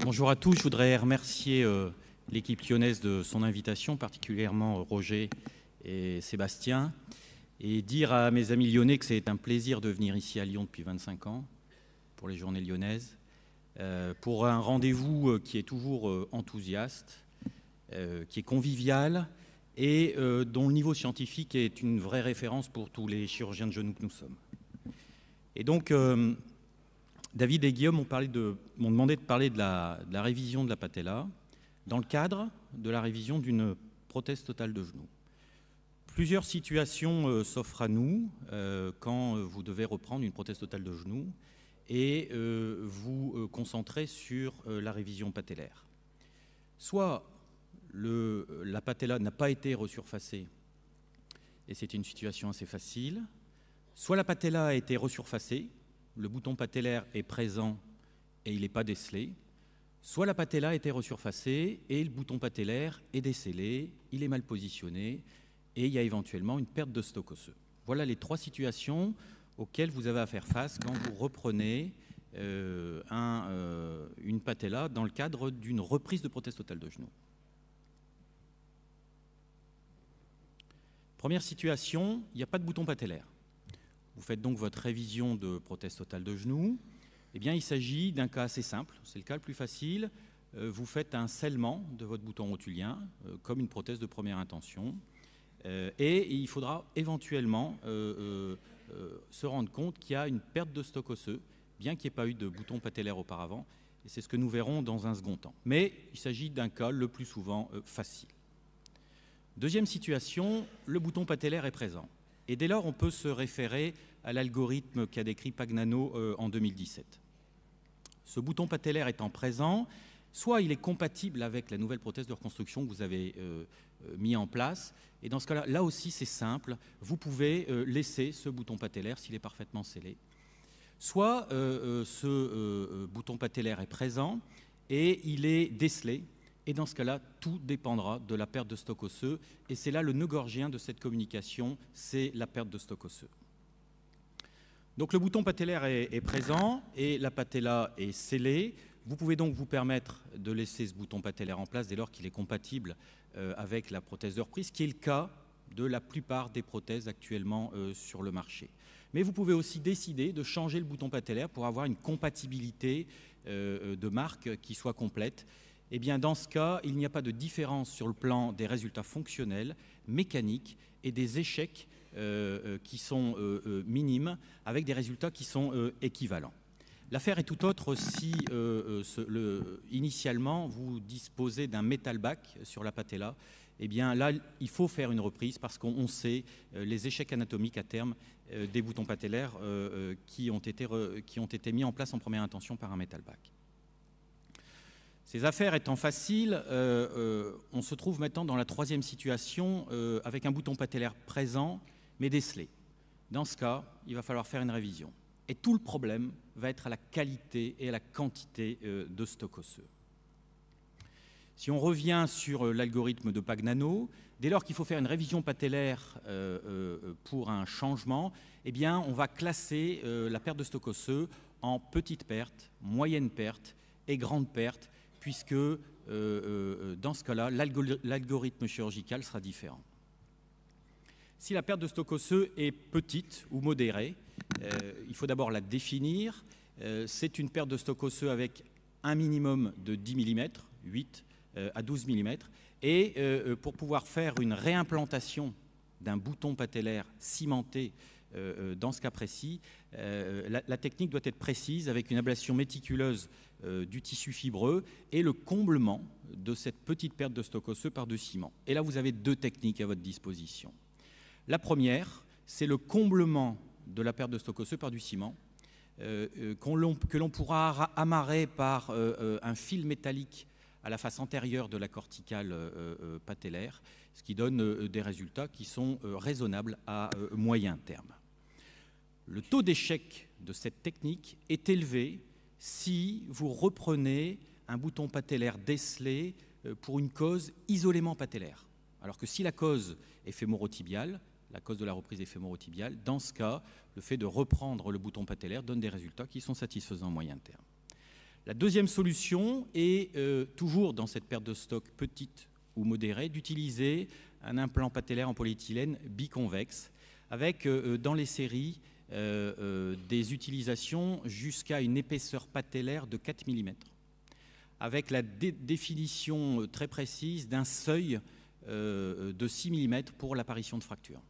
Bonjour à tous, je voudrais remercier l'équipe lyonnaise de son invitation, particulièrement Roger et Sébastien, et dire à mes amis lyonnais que c'est un plaisir de venir ici à Lyon depuis 25 ans pour les Journées lyonnaises, pour un rendez-vous qui est toujours enthousiaste, qui est convivial et dont le niveau scientifique est une vraie référence pour tous les chirurgiens de genoux que nous sommes. Et donc, David et Guillaume m'ont demandé de parler de la révision de la patella dans le cadre de la révision d'une prothèse totale de genou. Plusieurs situations s'offrent à nous quand vous devez reprendre une prothèse totale de genou et vous concentrer sur la révision patellaire. Soit la patella n'a pas été resurfacée et c'est une situation assez facile, soit la patella a été resurfacée, le bouton patellaire est présent et il n'est pas décelé, soit la patella a été resurfacée et le bouton patellaire est décellé, il est mal positionné et il y a éventuellement une perte de stock osseux. Voilà les trois situations auxquelles vous avez à faire face quand vous reprenez une patella dans le cadre d'une reprise de prothèse totale de genou. Première situation, il n'y a pas de bouton patellaire. Vous faites donc votre révision de prothèse totale de genou. Eh bien, il s'agit d'un cas assez simple, c'est le cas le plus facile. Vous faites un scellement de votre bouton rotulien, comme une prothèse de première intention. Et il faudra éventuellement se rendre compte qu'il y a une perte de stock osseux, bien qu'il n'y ait pas eu de bouton patellaire auparavant. Et c'est ce que nous verrons dans un second temps. Mais il s'agit d'un cas le plus souvent facile. Deuxième situation, le bouton patellaire est présent. Et dès lors, on peut se référer à l'algorithme qu'a décrit Pagnano en 2017. Ce bouton patellaire étant présent, soit il est compatible avec la nouvelle prothèse de reconstruction que vous avez mis en place, et dans ce cas-là, là aussi c'est simple, vous pouvez laisser ce bouton patellaire s'il est parfaitement scellé. Soit ce bouton patellaire est présent et il est décelé, et dans ce cas-là, tout dépendra de la perte de stock osseux. Et c'est là le nœud gorgien de cette communication, c'est la perte de stock osseux. Donc le bouton patellaire est présent et la patella est scellée. Vous pouvez donc vous permettre de laisser ce bouton patellaire en place dès lors qu'il est compatible avec la prothèse de reprise, qui est le cas de la plupart des prothèses actuellement sur le marché. Mais vous pouvez aussi décider de changer le bouton patellaire pour avoir une compatibilité de marque qui soit complète. Eh bien, dans ce cas, il n'y a pas de différence sur le plan des résultats fonctionnels, mécaniques et des échecs qui sont minimes, avec des résultats qui sont équivalents. L'affaire est tout autre si, initialement, vous disposez d'un metal back sur la patella. Eh bien, là, il faut faire une reprise parce qu'on sait les échecs anatomiques à terme des boutons patellaires qui ont été mis en place en première intention par un metal back. Ces affaires étant faciles, on se trouve maintenant dans la troisième situation avec un bouton patellaire présent mais décelé. Dans ce cas, il va falloir faire une révision. Et tout le problème va être à la qualité et à la quantité de stock osseux. Si on revient sur l'algorithme de Pagnano, dès lors qu'il faut faire une révision patellaire pour un changement, eh bien, on va classer la perte de stock osseux en petite perte, moyenne perte et grande perte, puisque dans ce cas-là, l'algorithme chirurgical sera différent. Si la perte de stock osseux est petite ou modérée, il faut d'abord la définir. C'est une perte de stock osseux avec un minimum de 10 mm, 8 à 12 mm, et pour pouvoir faire une réimplantation d'un bouton patellaire cimenté dans ce cas précis, la technique doit être précise avec une ablation méticuleuse du tissu fibreux et le comblement de cette petite perte de stock osseux par du ciment. Et là, vous avez deux techniques à votre disposition. La première, c'est le comblement de la perte de stock osseux par du ciment que l'on pourra amarrer par un fil métallique à la face antérieure de la corticale patellaire, ce qui donne des résultats qui sont raisonnables à moyen terme. Le taux d'échec de cette technique est élevé si vous reprenez un bouton patellaire décelé pour une cause isolément patellaire. Alors que si la cause est fémorotibiale, la cause de la reprise est fémorotibiale, dans ce cas, le fait de reprendre le bouton patellaire donne des résultats qui sont satisfaisants à moyen terme. La deuxième solution est, toujours dans cette perte de stock petite ou modérée, d'utiliser un implant patellaire en polyéthylène biconvexe, avec dans les séries des utilisations jusqu'à une épaisseur patellaire de 4 mm, avec la définition très précise d'un seuil de 6 mm pour l'apparition de fractures.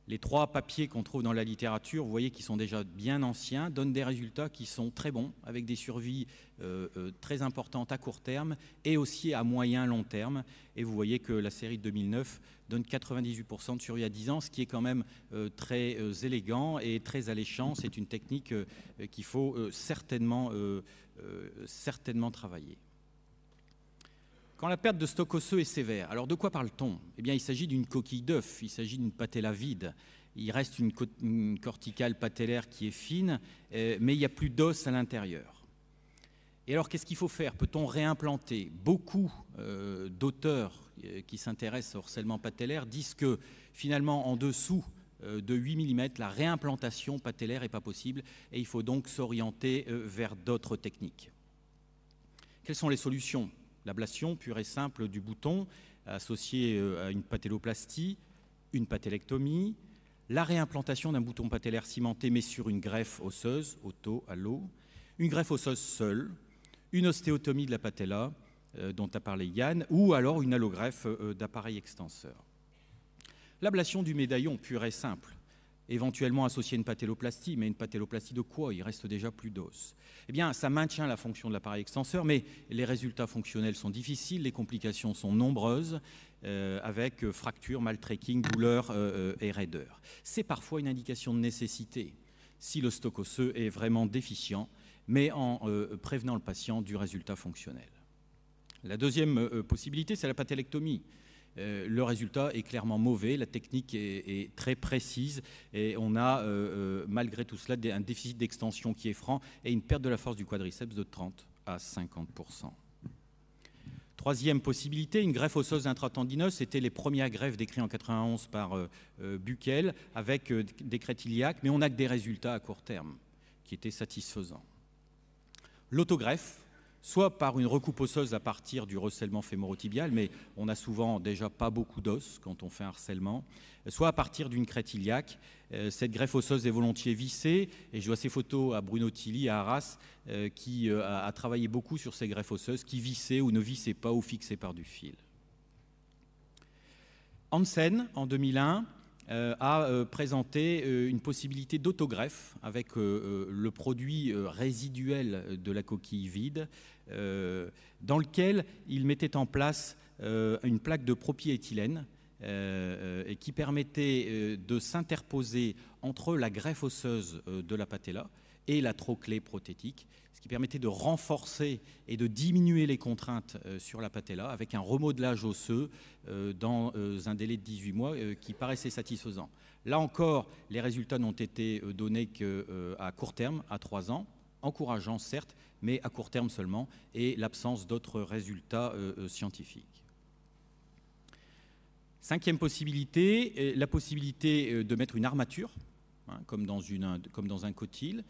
Les 3 papiers qu'on trouve dans la littérature, vous voyez qu'ils sont déjà bien anciens, donnent des résultats qui sont très bons, avec des survies très importantes à court terme et aussi à moyen-long terme. Et vous voyez que la série de 2009 donne 98% de survie à 10 ans, ce qui est quand même très élégant et très alléchant. C'est une technique qu'il faut certainement travailler. Quand la perte de stock osseux est sévère, alors de quoi parle-t-on? Eh bien, il s'agit d'une coquille d'œuf, il s'agit d'une patella vide. Il reste une corticale patellaire qui est fine, mais il n'y a plus d'os à l'intérieur. Et alors, qu'est-ce qu'il faut faire? Peut-on réimplanter? Beaucoup d'auteurs qui s'intéressent au harcèlement patellaire disent que, finalement, en dessous de 8 mm, la réimplantation patellaire n'est pas possible, et il faut donc s'orienter vers d'autres techniques. Quelles sont les solutions? L'ablation pure et simple du bouton, associée à une patelloplastie, une patellectomie, la réimplantation d'un bouton patellaire cimenté mais sur une greffe osseuse, auto-allo, une greffe osseuse seule, une ostéotomie de la patella, dont a parlé Yann, ou alors une allogreffe d'appareil extenseur. L'ablation du médaillon pure et simple, éventuellement associée à une patelloplastie, mais une patelloplastie de quoi? Il reste déjà plus d'os. Eh bien, ça maintient la fonction de l'appareil extenseur, mais les résultats fonctionnels sont difficiles, les complications sont nombreuses, avec fractures, maltracking, douleurs et raideurs. C'est parfois une indication de nécessité, si le stock osseux est vraiment déficient, mais en prévenant le patient du résultat fonctionnel. La deuxième possibilité, c'est la patellectomie. Le résultat est clairement mauvais, la technique est très précise et on a malgré tout cela un déficit d'extension qui est franc et une perte de la force du quadriceps de 30 à 50%. Troisième possibilité, une greffe osseuse intratendineuse. C'était les premières greffes décrites en 91 par Buckel avec des crêtes iliaques, mais on n'a que des résultats à court terme qui étaient satisfaisants. L'autogreffe, soit par une recoupe osseuse à partir du recèlement fémorotibial, mais on n'a souvent déjà pas beaucoup d'os quand on fait un harcèlement, soit à partir d'une crête iliaque. Cette greffe osseuse est volontiers vissée, et je vois ces photos à Bruno Tilly, à Arras, qui a travaillé beaucoup sur ces greffes osseuses, qui vissaient ou ne vissaient pas ou fixaient par du fil. Hansen, en 2001, a présenté une possibilité d'autogreffe avec le produit résiduel de la coquille vide, dans lequel il mettait en place une plaque de propyéthylène et qui permettait de s'interposer entre la greffe osseuse de la patella et la trochlée prothétique, ce qui permettait de renforcer et de diminuer les contraintes sur la patella avec un remodelage osseux dans un délai de 18 mois qui paraissait satisfaisant. Là encore, les résultats n'ont été donnés qu'à court terme, à 3 ans, encourageants certes, mais à court terme seulement, et l'absence d'autres résultats scientifiques. Cinquième possibilité, la possibilité de mettre une armature, comme dans un cotyle.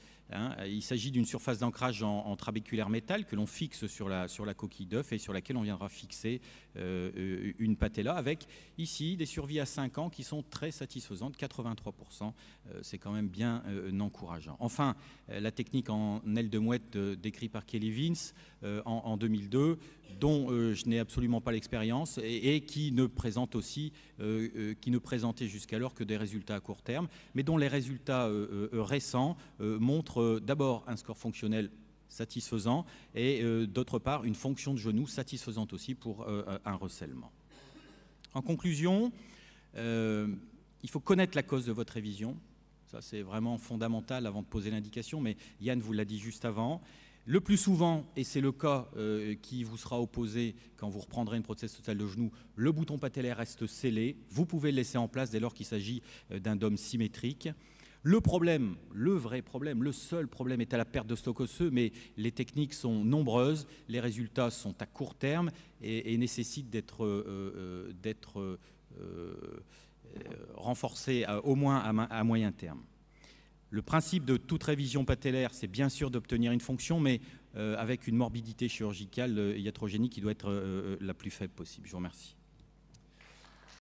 Il s'agit d'une surface d'ancrage en trabéculaire métal que l'on fixe sur la coquille d'œuf et sur laquelle on viendra fixer une patella avec ici des survies à 5 ans qui sont très satisfaisantes, 83%, c'est quand même bien encourageant. Enfin, la technique en aile de mouette décrite par Kelly Vince en 2002, dont je n'ai absolument pas l'expérience et qui ne présente aussi, qui ne présentait jusqu'alors que des résultats à court terme, mais dont les résultats récents montrent d'abord un score fonctionnel satisfaisant et d'autre part une fonction de genou satisfaisante aussi pour un recèlement. En conclusion, il faut connaître la cause de votre révision. Ça, c'est vraiment fondamental avant de poser l'indication, mais Yann vous l'a dit juste avant. Le plus souvent, et c'est le cas qui vous sera opposé quand vous reprendrez une prothèse totale de genou, le bouton patellaire reste scellé. Vous pouvez le laisser en place dès lors qu'il s'agit d'un dôme symétrique. Le problème, le vrai problème, le seul problème est à la perte de stock osseux, mais les techniques sont nombreuses, les résultats sont à court terme et nécessitent d'être renforcés au moins à moyen terme. Le principe de toute révision patellaire, c'est bien sûr d'obtenir une fonction, mais avec une morbidité chirurgicale iatrogénique qui doit être la plus faible possible. Je vous remercie.